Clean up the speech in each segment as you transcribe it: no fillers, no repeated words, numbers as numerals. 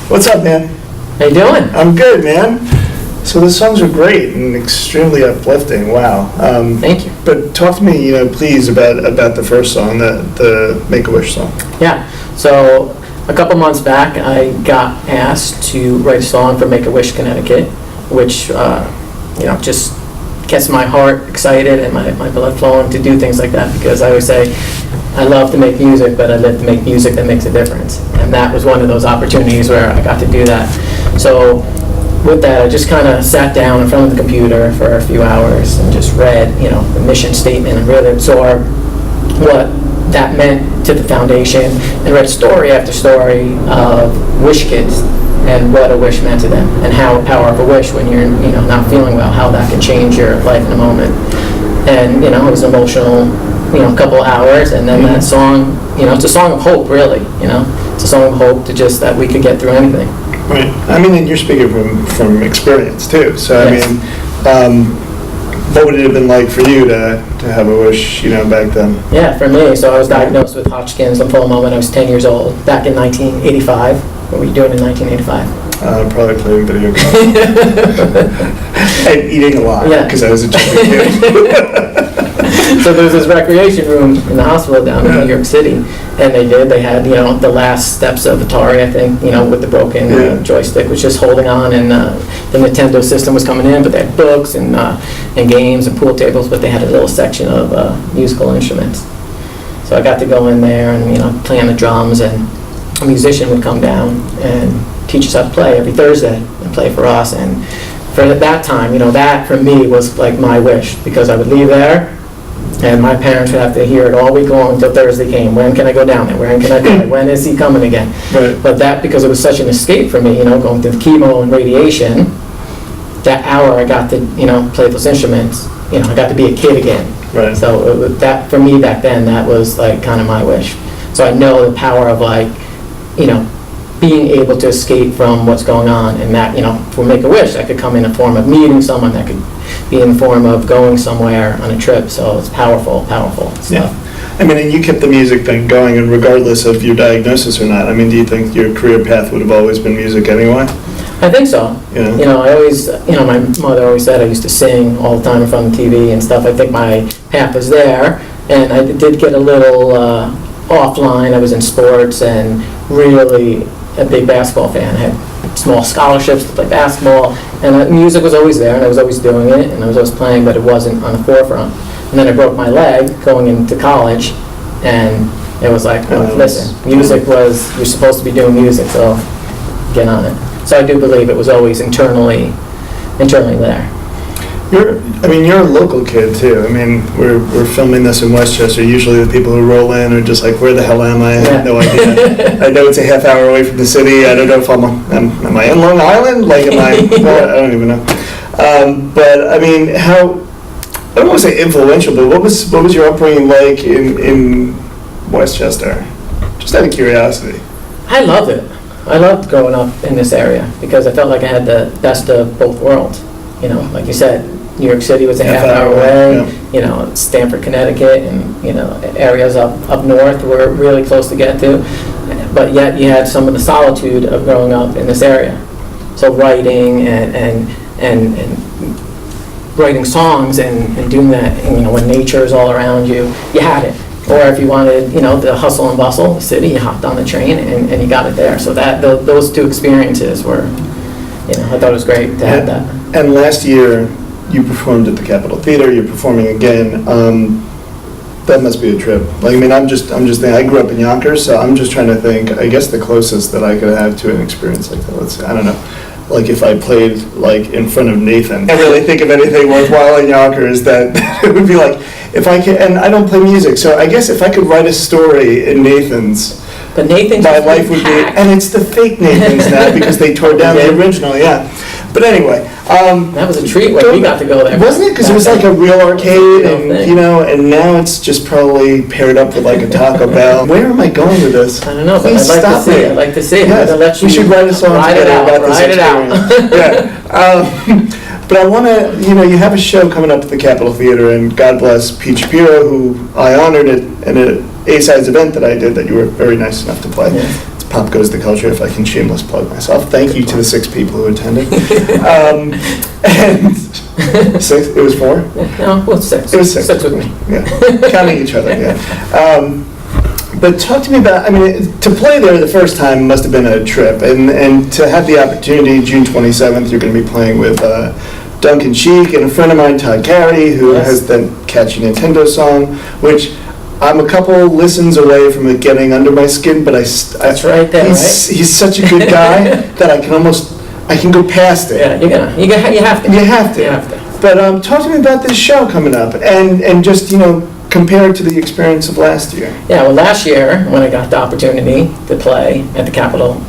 What's up, man? How you doing? I'm good, man. So the songs are great and extremely uplifting. Wow. Thank you. But talk to me, please, about the first song, the Make-A-Wish song. Yeah. So a couple months back, I got asked to write a song for Make-A-Wish Connecticut, which just gets my heart excited and my blood flowing to do things like that, because I always say I love to make music, but I live to make music that makes a difference. And that was one of those opportunities where I got to do that. So with that, I just kind of sat down in front of the computer for a few hours and just read, the mission statement and really absorbed what that meant to the foundation, and read story after story of wish kids and what a wish meant to them, and how the power of a wish when you're not feeling well, how that can change your life in a moment. And it was an emotional couple of hours, and then that song, it's a song of hope, really. It's a song of hope to just that we could get through anything. Right. And you're speaking from experience too. So Yes. What would it have been like for you to have a wish, back then? Yeah, for me, so I was diagnosed with Hodgkin's lymphoma when I was 10 years old, back in 1985. What were you doing in 1985? Probably playing video games. And eating a lot, because I was a chubby kid. So there was this recreation room in the hospital down in New York City, and they had, the last steps of Atari, I think, with the broken joystick, was just holding on, and the Nintendo system was coming in, but they had books and games and pool tables, but they had a little section of musical instruments. So I got to go in there and, play on the drums, and a musician would come down and teach us how to play every Thursday and play for us. And for that time, that for me was like my wish, because I would leave there, and my parents would have to hear it all week long until Thursday came. When can I go down there? When can I play? When is he coming again? Right. But that, because it was such an escape for me, going through chemo and radiation, that hour I got to, play those instruments, I got to be a kid again. Right. So that, for me back then, that was like kind of my wish. So I know the power of being able to escape from what's going on, and that, for Make-A-Wish, that could come in the form of meeting someone, that could be in the form of going somewhere on a trip. So it's powerful stuff. Yeah. And you kept the music thing going, and regardless of your diagnosis or not, do you think your career path would have always been music anyway? I think so. Yeah. I always, my mother always said I used to sing all the time in front of the TV and stuff. I think my path was there, and I did get a little offline. I was in sports and really a big basketball fan. I had small scholarships to play basketball, and music was always there, and I was always doing it, and I was always playing, but it wasn't on the forefront. And then I broke my leg going into college, and it was like, well, listen, music was, you're supposed to be doing music, so get on it. So I do believe it was always internally there. You're a local kid too. We're filming this in Westchester. Usually the people who roll in are just like, where the hell am I? I have no idea. I know it's a half hour away from the city. I don't know if am I in Long Island? Like, am I? I don't even know. But how, I don't want to say influential, but what was your upbringing like in Westchester? Just out of curiosity. I loved it. I loved growing up in this area because I felt like I had the best of both worlds. Like you said, New York City was a half hour away. Yeah. Stamford, Connecticut, and areas up north were really close to get to. But yet you had some of the solitude of growing up in this area. So writing and writing songs and doing that, when nature is all around you, you had it. Or if you wanted, the hustle and bustle of the city, you hopped on the train and you got it there. So those two experiences were, I thought it was great to have that. And last year, you performed at the Capitol Theater. You're performing again. That must be a trip. I'm just thinking. I grew up in Yonkers, so I'm just trying to think. I guess the closest that I could have to an experience like that. Let's say, I don't know. Like if I played in front of Nathan. I can't really think of anything worthwhile in Yonkers that it would be like if I could. And I don't play music, so I guess if I could write a story in Nathan's. But Nathan's my life would be, and it's the fake Nathan's now because they tore down the original. Yeah. But anyway, that was a treat when we got to go there. Wasn't it? Because it was like a real arcade, and and now it's just probably paired up with like a Taco Bell. Where am I going with this? I don't know, but Please I'd like to see it. Yes. We should write a song together about this experience. Yeah. But I want to, you have a show coming up at the Capitol Theater, and God bless Pete Shapiro, who I honored at an A-Sides event that I did that you were very nice enough to play. Yeah. It's Pop Goes the Culture, if I can shameless plug myself. Thank you to the 6 people who attended. And 6? It was 4? No, well, 6. It was 6. 6 with me. Yeah, counting each other, yeah. But talk to me about, I mean, to play there the first time must have been a trip, and to have the opportunity, June 27th, you're going to be playing with Duncan, Sheik, and a friend of mine, Todd, Carey, who has that catchy Nintendo song, which I'm a couple listens away from it getting under my skin, but That's right there, right? He's such a good guy that I can go past it. Yeah, you have to. You have to. You have to. But talk to me about this show coming up, and just, compare it to the experience of last year. Yeah, well, last year, when I got the opportunity to play at the Capitol,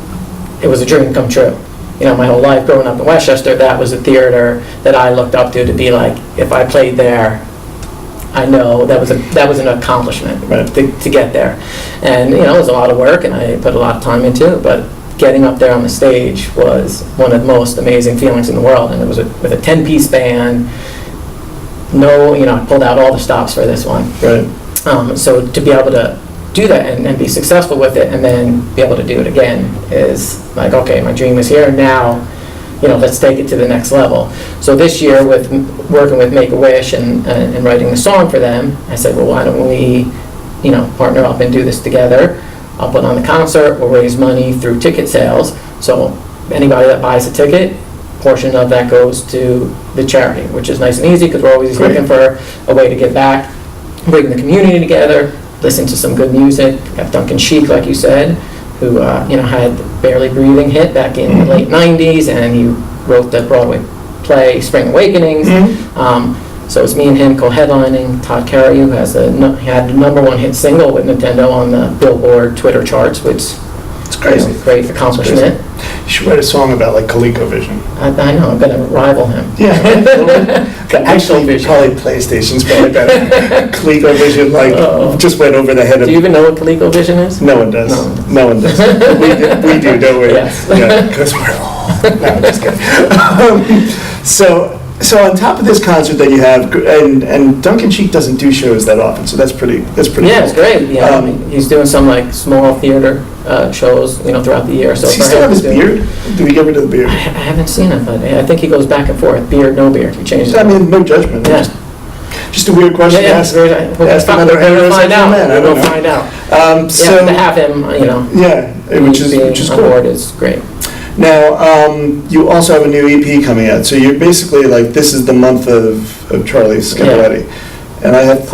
it was a dream come true. My whole life growing up in Westchester, that was a theater that I looked up to be like, if I played there, I know that was an accomplishment, right, to get there. And, it was a lot of work, and I put a lot of time into it, but getting up there on the stage was one of the most amazing feelings in the world. And it was with a 10-piece band. I pulled out all the stops for this one. Right. So to be able to do that and be successful with it, and then be able to do it again, is like, okay, my dream is here now. Let's take it to the next level. So this year, with working with Make-A-Wish and writing the song for them, I said, well, why don't we, partner up and do this together? I'll put on the concert. We'll raise money through ticket sales. So anybody that buys a ticket, portion of that goes to the charity, which is nice and easy because we're always looking for a way to give back, bring the community together, listen to some good music. We have Duncan, Sheik, like you said, who had Barely Breathing hit back in the late 90s, and he wrote the Broadway play Spring Awakenings. So it's me and him co-headlining. Todd, Carey, who had the #1 hit single with Nintendo on the Billboard Twitter charts, which it's crazy. Great accomplishment. You should write a song about ColecoVision. I know, I'm going to rival him. Yeah. Actually, probably PlayStation's probably better. ColecoVision, just went over the head of... Do you even know what ColecoVision is? No one does. No one does. We do, don't we? Yes. Yeah, because we're all... No, I'm just kidding. So on top of this concert that you have, and Duncan Sheik doesn't do shows that often, so that's pretty Yeah, cool. it's great. Yeah, he's doing some small theater shows, throughout the year. So does he still have his beard? Do we get rid of the beard? I haven't seen it, but I think he goes back and forth. Beard, no beard. He changes. I mean, no judgment. Yeah. Just a weird question to ask. We'll find out. Man. We'll find out. So to have him, yeah, which is on cool. board is great. Now, you also have a new EP coming out, so you're basically this is the month of Charlie Scopoletti. Yeah. And I have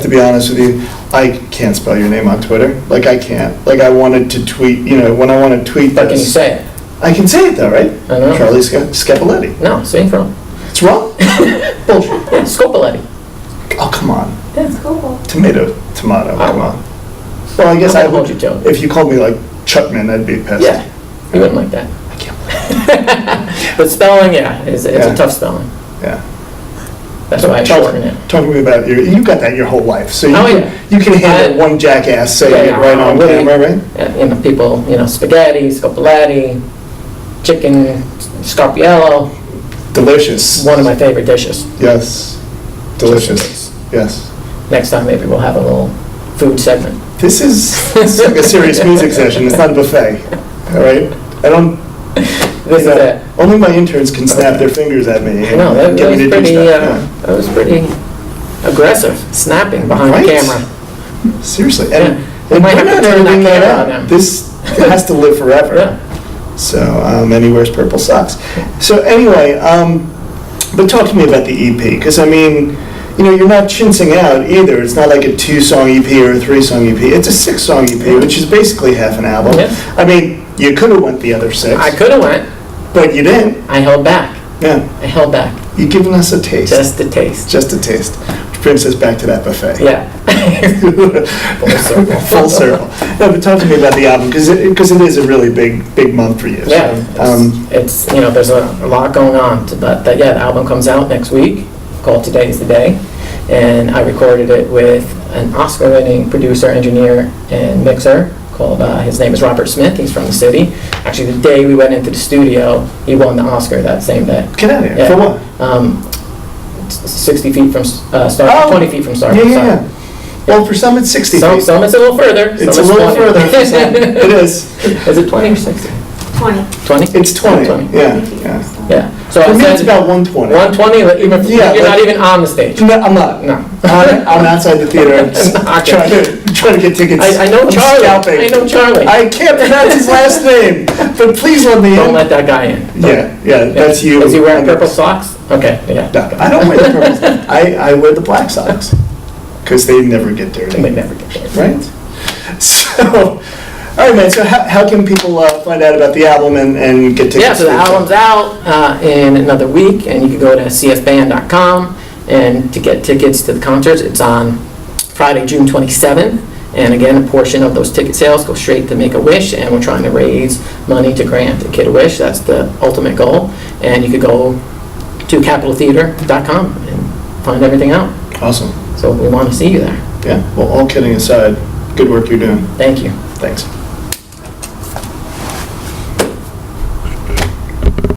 to be honest with you, I can't spell your name on Twitter. I can't. I wanted to tweet, when I want to tweet But can you say it? I can say it though, right? I know. Charlie Scopoletti. No, say it wrong. It's wrong? Bullshit. Yeah, Scopoletti. Oh, come on. Yeah, Scopo. Tomato, come on. Well, I guess I would. If you called me Chattman, I'd be pissed. Yeah. You wouldn't like that. I can't believe it. But spelling, it's a tough spelling. Yeah. That's why I shorten it. Talk to me about you got that your whole life, so you can handle one jackass saying it right on camera, right? Yeah, people, spaghetti, Scopoletti, chicken, scarpiello. Delicious. One of my favorite dishes. Yes. Delicious. Yes. Next time maybe we'll have a little food segment. This is like a serious music session. It's not a buffet. All right? I don't... This is it. Only my interns can snap their fingers at me. I know, that was pretty aggressive, snapping behind the camera. Seriously. And we might have to turn that camera on him. This has to live forever. Yeah. So, and he wears purple socks. So anyway, but talk to me about the EP, because I mean, you're not chinsing out either. It's not like a 2-song EP or a 3-song EP. It's a 6-song EP, which is basically half an album. Yeah. I mean, you could have went the other 6. I could have went. But you didn't. I held back. Yeah. I held back. You've given us a taste. Just a taste. Just a taste. Which brings us back to that buffet. Yeah. Full circle. Full circle. No, but talk to me about the album, because it is a really big month for you. Yeah. So, it's there's a lot going on. But the album comes out next week, called Today's the Day. And I recorded it with an Oscar-winning producer, engineer, and mixer called, his name is Robert Smith. He's from the city. Actually, the day we went into the studio, he won the Oscar that same day. Get out of here. Yeah. For what? 60 feet from Star, 20 feet from Star. Yeah. Well, for some, it's 60 Some, feet. some it's a little further. It's a some little 20. further for some. It is. Is it 20 or 60? 20. 20? It's 20, 20. yeah, yeah. Yeah. So For it me, it's says about 120. 120, even if Yeah, you're but- not even on the stage. No, I'm not. No. I'm outside the theater, I'm just Okay. trying to get tickets. I know I'm Charlie. scalping. I know Charlie. I can't pronounce his last name, but please let me in. Don't let that guy in. Yeah, that's you. Is he wearing purple socks? Okay, yeah. No, I don't wear the purple socks. I wear the black socks, because they never get dirty. They never get there. Right? So, all right, man, so how can people find out about the album and get tickets? Yeah, so the to it? album's out in another week, and you can go to cfband.com, and to get tickets to the concerts, it's on Friday, June 27th. And again, a portion of those ticket sales go straight to Make-A-Wish, and we're trying to raise money to grant a kid a wish. That's the ultimate goal. And you could go to capitaltheater.com and find everything out. Awesome. So we want to see you there. Yeah, well, all kidding aside, good work you're doing. Thank you. Thanks.